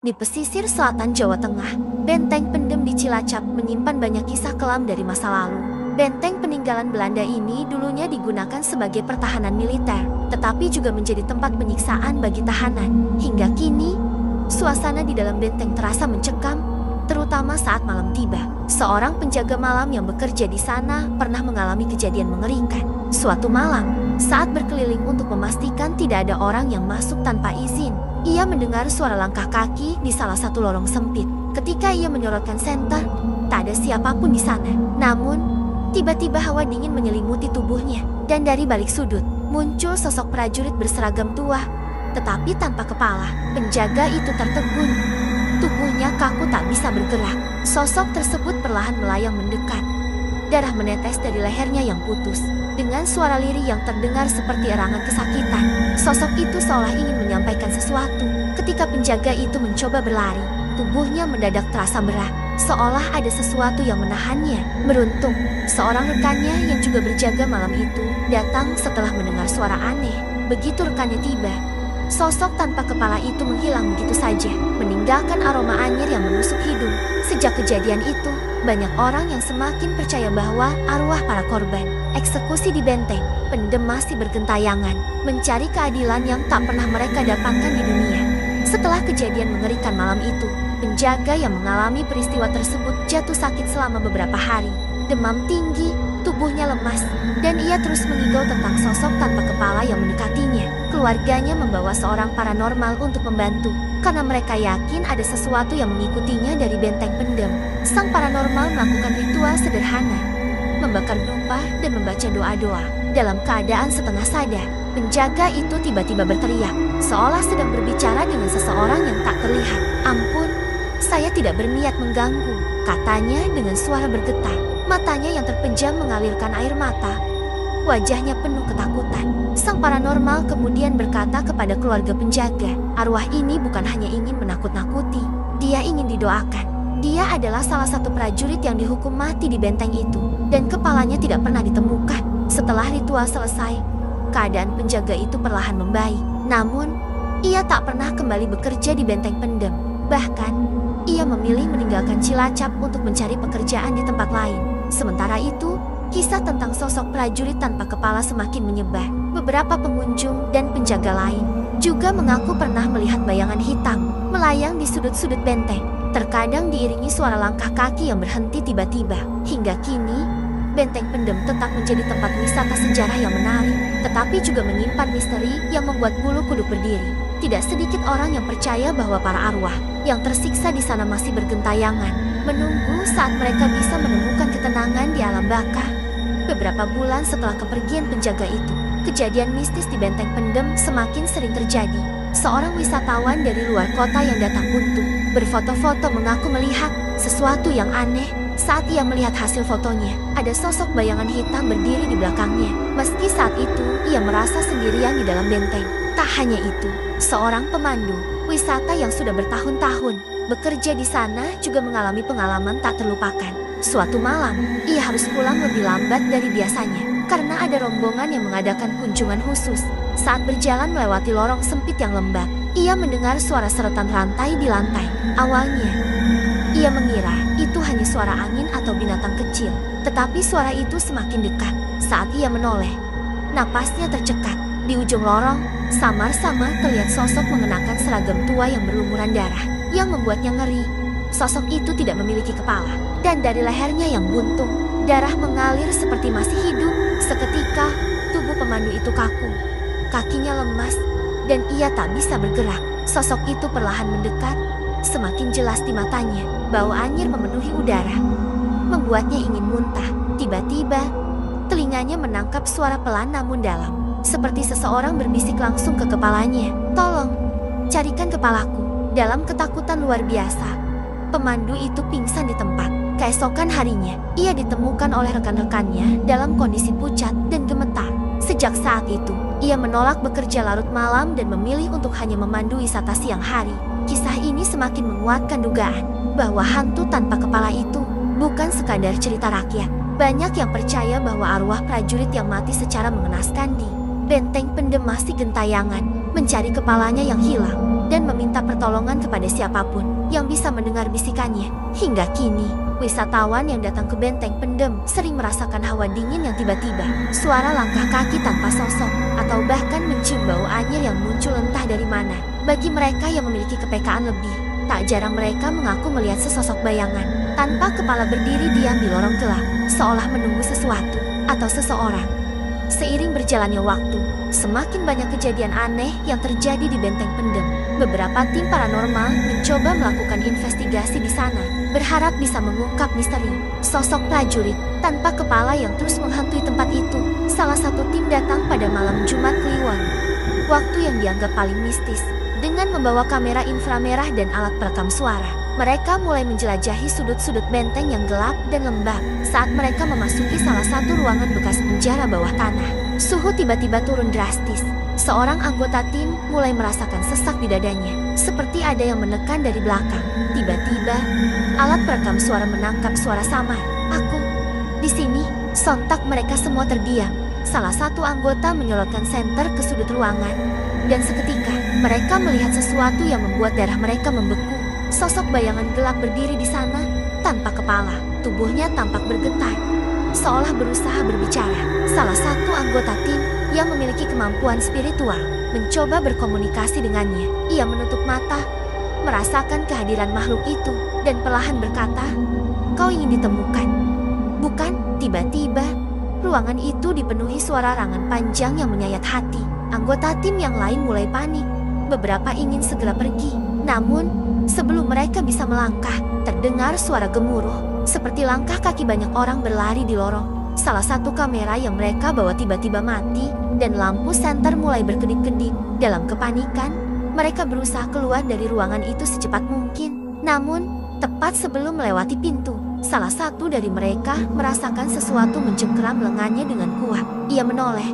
Di pesisir selatan Jawa Tengah, Benteng Pendem di Cilacap menyimpan banyak kisah kelam dari masa lalu. Benteng peninggalan Belanda ini dulunya digunakan sebagai pertahanan militer, tetapi juga menjadi tempat penyiksaan bagi tahanan. Hingga kini, suasana di dalam benteng terasa mencekam, terutama saat malam tiba. Seorang penjaga malam yang bekerja di sana pernah mengalami kejadian mengerikan. Suatu malam, saat berkeliling untuk memastikan tidak ada orang yang masuk tanpa izin, ia mendengar suara langkah kaki di salah satu lorong sempit. Ketika ia menyorotkan senter, tak ada siapapun di sana. Namun, tiba-tiba hawa dingin menyelimuti tubuhnya, dan dari balik sudut, muncul sosok prajurit berseragam tua, tetapi tanpa kepala. Penjaga itu tertegun. Tubuhnya kaku tak bisa bergerak. Sosok tersebut perlahan melayang mendekat. Darah menetes dari lehernya yang putus. Dengan suara lirih yang terdengar seperti erangan kesakitan, sosok itu seolah ingin menyampaikan sesuatu. Ketika penjaga itu mencoba berlari, tubuhnya mendadak terasa berat, seolah ada sesuatu yang menahannya. Beruntung, seorang rekannya yang juga berjaga malam itu datang setelah mendengar suara aneh. Begitu rekannya tiba, sosok tanpa kepala itu menghilang begitu saja, meninggalkan aroma anyir yang menusuk hidung. Sejak kejadian itu, banyak orang yang semakin percaya bahwa arwah para korban eksekusi di Benteng Pendem masih bergentayangan, mencari keadilan yang tak pernah mereka dapatkan di dunia. Setelah kejadian mengerikan malam itu, penjaga yang mengalami peristiwa tersebut jatuh sakit selama beberapa hari. Demam tinggi, tubuhnya lemas, dan ia terus mengigau tentang sosok tanpa kepala yang mendekatinya. Keluarganya membawa seorang paranormal untuk membantu, karena mereka yakin ada sesuatu yang mengikutinya dari Benteng Pendem. Sang paranormal melakukan ritual sederhana, membakar dupa dan membaca doa-doa. Dalam keadaan setengah sadar, penjaga itu tiba-tiba berteriak, seolah sedang berbicara dengan seseorang yang tak terlihat. "Ampun, saya tidak berniat mengganggu," katanya dengan suara bergetar. Matanya yang terpejam mengalirkan air mata. Wajahnya penuh ketakutan. Sang paranormal kemudian berkata kepada keluarga penjaga, arwah ini bukan hanya ingin menakut-nakuti, dia ingin didoakan. Dia adalah salah satu prajurit yang dihukum mati di benteng itu, dan kepalanya tidak pernah ditemukan. Setelah ritual selesai, keadaan penjaga itu perlahan membaik. Namun, ia tak pernah kembali bekerja di Benteng Pendem. Bahkan, ia memilih meninggalkan Cilacap untuk mencari pekerjaan di tempat lain. Sementara itu, kisah tentang sosok prajurit tanpa kepala semakin menyebar. Beberapa pengunjung dan penjaga lain juga mengaku pernah melihat bayangan hitam melayang di sudut-sudut benteng. Terkadang diiringi suara langkah kaki yang berhenti tiba-tiba. Hingga kini, Benteng Pendem tetap menjadi tempat wisata sejarah yang menarik, tetapi juga menyimpan misteri yang membuat bulu kuduk berdiri. Tidak sedikit orang yang percaya bahwa para arwah yang tersiksa di sana masih bergentayangan, menunggu saat mereka bisa menemukan ketenangan di alam baka. Beberapa bulan setelah kepergian penjaga itu, kejadian mistis di Benteng Pendem semakin sering terjadi. Seorang wisatawan dari luar kota yang datang untuk berfoto-foto mengaku melihat sesuatu yang aneh. Saat ia melihat hasil fotonya, ada sosok bayangan hitam berdiri di belakangnya. Meski saat itu ia merasa sendirian di dalam benteng. Tak hanya itu, seorang pemandu wisata yang sudah bertahun-tahun bekerja di sana juga mengalami pengalaman tak terlupakan. Suatu malam, ia harus pulang lebih lambat dari biasanya karena ada rombongan yang mengadakan kunjungan khusus. Saat berjalan melewati lorong sempit yang lembab, ia mendengar suara seretan rantai di lantai. Awalnya, ia mengira itu hanya suara angin atau binatang kecil, tetapi suara itu semakin dekat. Saat ia menoleh, napasnya tercekat. Di ujung lorong, samar-samar terlihat sosok mengenakan seragam tua yang berlumuran darah, yang membuatnya ngeri. Sosok itu tidak memiliki kepala, dan dari lehernya yang buntung, darah mengalir seperti masih hidup. Seketika, tubuh pemandu itu kaku, kakinya lemas, dan ia tak bisa bergerak. Sosok itu perlahan mendekat, semakin jelas di matanya. Bau anyir memenuhi udara, membuatnya ingin muntah. Tiba-tiba, telinganya menangkap suara pelan namun dalam, seperti seseorang berbisik langsung ke kepalanya. "Tolong, carikan kepalaku." Dalam ketakutan luar biasa, pemandu itu pingsan di tempat. Keesokan harinya, ia ditemukan oleh rekan-rekannya dalam kondisi pucat dan gemetar. Sejak saat itu, ia menolak bekerja larut malam dan memilih untuk hanya memandu wisata siang hari. Kisah ini semakin menguatkan dugaan bahwa hantu tanpa kepala itu bukan sekadar cerita rakyat. Banyak yang percaya bahwa arwah prajurit yang mati secara mengenaskan di Benteng Pendem masih gentayangan, mencari kepalanya yang hilang. dan meminta pertolongan kepada siapapun yang bisa mendengar bisikannya. Hingga kini, wisatawan yang datang ke benteng pendem sering merasakan hawa dingin yang tiba-tiba, suara langkah kaki tanpa sosok, atau bahkan mencium bau anyir yang muncul entah dari mana. Bagi mereka yang memiliki kepekaan lebih, tak jarang mereka mengaku melihat sesosok bayangan tanpa kepala berdiri diam di lorong gelap, seolah menunggu sesuatu atau seseorang. Seiring berjalannya waktu, semakin banyak kejadian aneh yang terjadi di benteng pendem. Beberapa tim paranormal mencoba melakukan investigasi di sana, berharap bisa mengungkap misteri sosok prajurit tanpa kepala yang terus menghantui tempat itu. Salah satu tim datang pada malam Jumat Kliwon, waktu yang dianggap paling mistis. Dengan membawa kamera inframerah dan alat perekam suara, mereka mulai menjelajahi sudut-sudut benteng yang gelap dan lembab. Saat mereka memasuki salah satu ruangan bekas penjara bawah tanah, suhu tiba-tiba turun drastis. Seorang anggota tim mulai merasakan sesak di dadanya, seperti ada yang menekan dari belakang. Tiba-tiba, alat perekam suara menangkap suara samar. "Aku di sini." Sontak mereka semua terdiam. Salah satu anggota menyorotkan senter ke sudut ruangan, dan seketika mereka melihat sesuatu yang membuat darah mereka membeku. Sosok bayangan gelap berdiri di sana tanpa kepala. Tubuhnya tampak bergetar, seolah berusaha berbicara. Salah satu anggota tim yang memiliki kemampuan spiritual mencoba berkomunikasi dengannya. Ia menutup mata, merasakan kehadiran makhluk itu, dan perlahan berkata, "Kau ingin ditemukan, bukan?" Tiba-tiba, ruangan itu dipenuhi suara rangan panjang yang menyayat hati. Anggota tim yang lain mulai panik. Beberapa ingin segera pergi. Namun, sebelum mereka bisa melangkah, terdengar suara gemuruh, seperti langkah kaki banyak orang berlari di lorong. Salah satu kamera yang mereka bawa tiba-tiba mati, dan lampu senter mulai berkedip-kedip. Dalam kepanikan, mereka berusaha keluar dari ruangan itu secepat mungkin. Namun, tepat sebelum melewati pintu, salah satu dari mereka merasakan sesuatu mencengkeram lengannya dengan kuat. Ia menoleh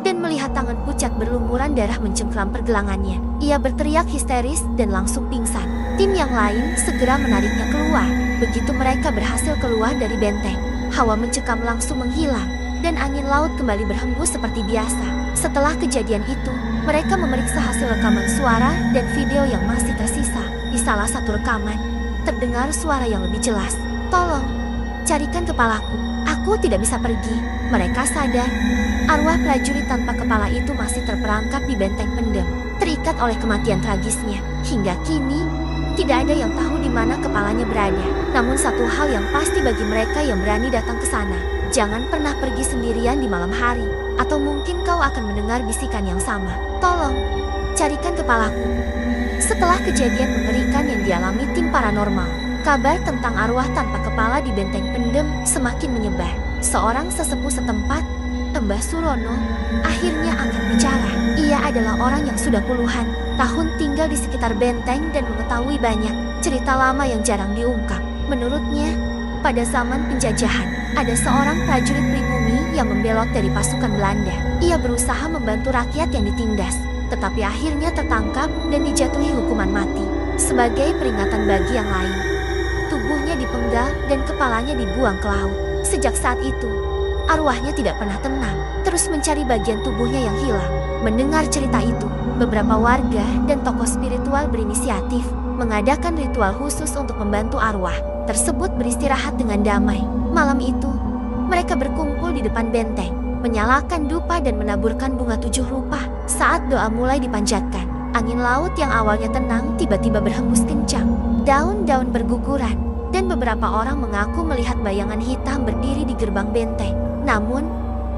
dan melihat tangan pucat berlumuran darah mencengkeram pergelangannya. Ia berteriak histeris dan langsung pingsan. Tim yang lain segera menariknya keluar. Begitu mereka berhasil keluar dari benteng, hawa mencekam langsung menghilang, dan angin laut kembali berhembus seperti biasa. Setelah kejadian itu, mereka memeriksa hasil rekaman suara dan video yang masih tersisa. Di salah satu rekaman, terdengar suara yang lebih jelas. "Tolong, carikan kepalaku. Aku tidak bisa pergi." Mereka sadar, arwah prajurit tanpa kepala itu masih terperangkap di benteng pendem, terikat oleh kematian tragisnya. Hingga kini, tidak ada yang tahu di mana kepalanya berada. Namun satu hal yang pasti bagi mereka yang berani datang ke sana, jangan pernah pergi sendirian di malam hari, atau mungkin kau akan mendengar bisikan yang sama. "Tolong, carikan kepalaku." Setelah kejadian mengerikan yang dialami tim paranormal, kabar tentang arwah tanpa kepala di benteng pendem semakin menyebar. Seorang sesepuh setempat, Mbah Surono, akhirnya angkat bicara. Ia adalah orang yang sudah puluhan tahun tinggal di sekitar benteng dan mengetahui banyak cerita lama yang jarang diungkap. Menurutnya, pada zaman penjajahan, ada seorang prajurit pribumi yang membelot dari pasukan Belanda. Ia berusaha membantu rakyat yang ditindas, tetapi akhirnya tertangkap dan dijatuhi hukuman mati. Sebagai peringatan bagi yang lain, tubuhnya dipenggal dan kepalanya dibuang ke laut. Sejak saat itu, arwahnya tidak pernah tenang, terus mencari bagian tubuhnya yang hilang. Mendengar cerita itu, beberapa warga dan tokoh spiritual berinisiatif mengadakan ritual khusus untuk membantu arwah tersebut beristirahat dengan damai. Malam itu, mereka berkumpul di depan benteng, menyalakan dupa dan menaburkan bunga 7 rupa. Saat doa mulai dipanjatkan, angin laut yang awalnya tenang tiba-tiba berhembus kencang. Daun-daun berguguran, dan beberapa orang mengaku melihat bayangan hitam berdiri di gerbang benteng. Namun,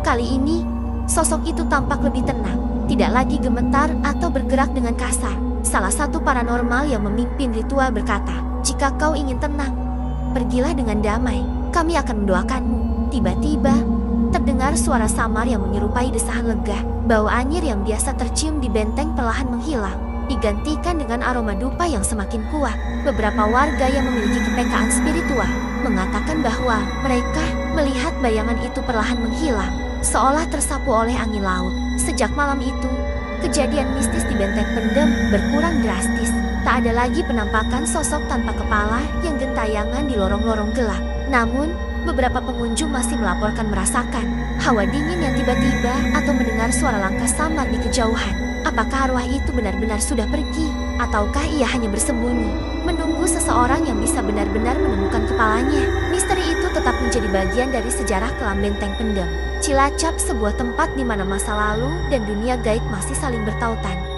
kali ini, sosok itu tampak lebih tenang, tidak lagi gemetar atau bergerak dengan kasar. Salah satu paranormal yang memimpin ritual berkata, "Jika kau ingin tenang, pergilah dengan damai, kami akan mendoakanmu." Tiba-tiba, terdengar suara samar yang menyerupai desahan lega. Bau anyir yang biasa tercium di benteng perlahan menghilang, digantikan dengan aroma dupa yang semakin kuat. Beberapa warga yang memiliki kepekaan spiritual mengatakan bahwa mereka melihat bayangan itu perlahan menghilang, seolah tersapu oleh angin laut. Sejak malam itu, kejadian mistis di benteng pendem berkurang drastis. Tak ada lagi penampakan sosok tanpa kepala yang gentayangan di lorong-lorong gelap. Namun, beberapa pengunjung masih melaporkan merasakan hawa dingin yang tiba-tiba atau mendengar suara langkah samar di kejauhan. Apakah arwah itu benar-benar sudah pergi? Ataukah ia hanya bersembunyi, menunggu seseorang yang bisa benar-benar menemukan kepalanya? Misteri itu tetap menjadi bagian dari sejarah kelam Benteng Pendem. Cilacap, sebuah tempat di mana masa lalu dan dunia gaib masih saling bertautan.